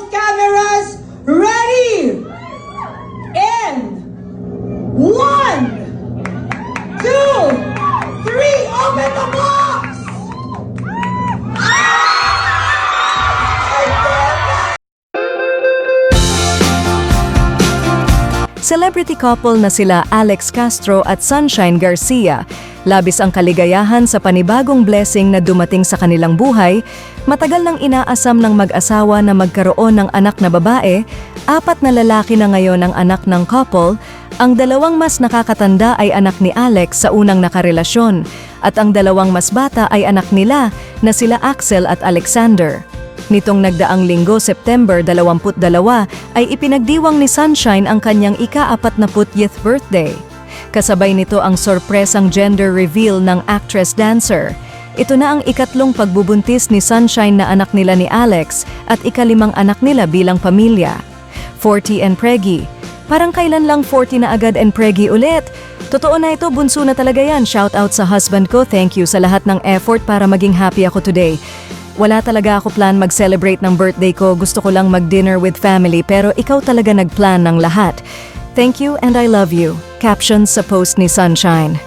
those cameras ready? And 1, 2, 3, open the box! Celebrity couple na sila Alex Castro at Sunshine Garcia. Labis ang kaligayahan sa panibagong blessing na dumating sa kanilang buhay. Matagal nang inaasam ng mag-asawa na magkaroon ng anak na babae. 4 na lalaki na ngayon ang anak ng couple. Ang 2 mas nakakatanda ay anak ni Alex sa unang nakarelasyon. At ang 2 mas bata ay anak nila na sila Axel at Alexander. Nitong nagdaang linggo, September 22, ay ipinagdiwang ni Sunshine ang kanyang ika-40th birthday. Kasabay nito ang sorpresang gender reveal ng actress-dancer. Ito na ang ikatlong pagbubuntis ni Sunshine na anak nila ni Alex at ika-5 anak nila bilang pamilya. 40 and preggy. Parang kailan lang 40 na agad and preggy ulit? Totoo na ito, bunso na talaga yan. Shout out sa husband ko, thank you sa lahat ng effort para maging happy ako today. Wala talaga ako plan mag-celebrate ng birthday ko, gusto ko lang mag-dinner with family pero ikaw talaga nag-plan ng lahat. Thank you and I love you. Caption sa post ni Sunshine.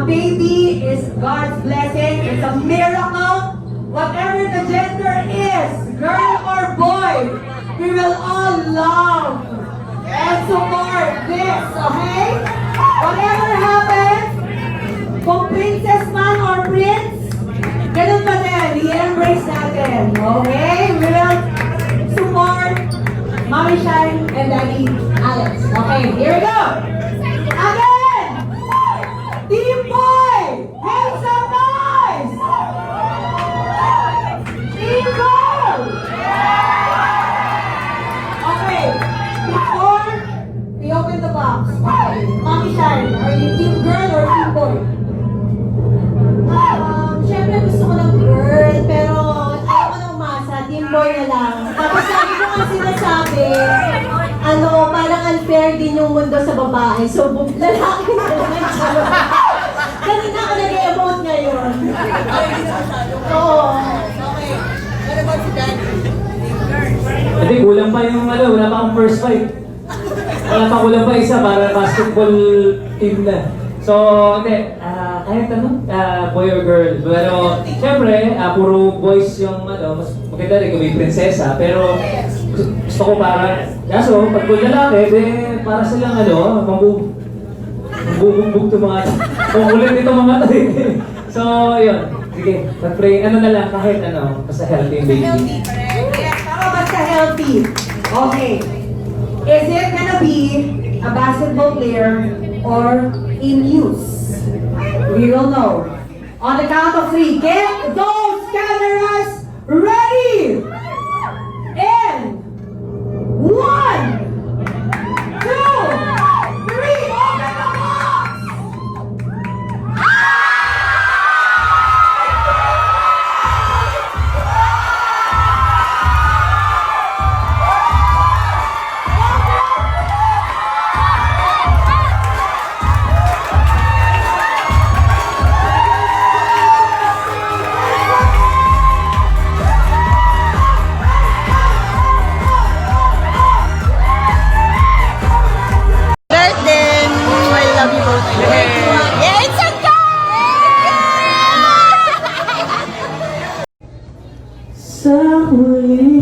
Baby is God's blessing. It's a miracle. Whatever the gender is, girl or boy, we will all love and support this, okay? Whatever happens, kung princess man or prince, ganun pa din, i-embrace natin, okay? We will support Mommy Shine and Daddy Alex. Okay, here we go! Again! Team Boy! Make some noise! Team Girl! Okay, before we open the box, okay, Mommy Shine, are you Team Girl or Team Boy? Siyempre gusto ko ng girl, pero ayaw ko na umasa, Team Boy na lang. Tapos lagi ko nga sinasabi, parang unfair din yung mundo sa babae. So, lalaki na lang. Kanina ako nag-emote ngayon. Oo. Okay. What about si Daddy? Hindi, kulang pa yung wala pa akong first fight. Kulang pa isa para basketball team na. So, hindi, kahit boy or girl. Pero, syempre, puro boys yung mas maganda rin kung may prinsesa. Pero, gusto ko kaso, pag kung lalaki, para silang mambubugbog ito mga, kukulit ito mga tayo. So, yun. Sige, pag-pray, na lang, kahit basta healthy baby. Healthy, correct. Tama, basta healthy. Okay. Is it gonna be a basketball player or in use? We will know. On the count of 3, get those cameras ready! And 1, 2, 3, open the box! huli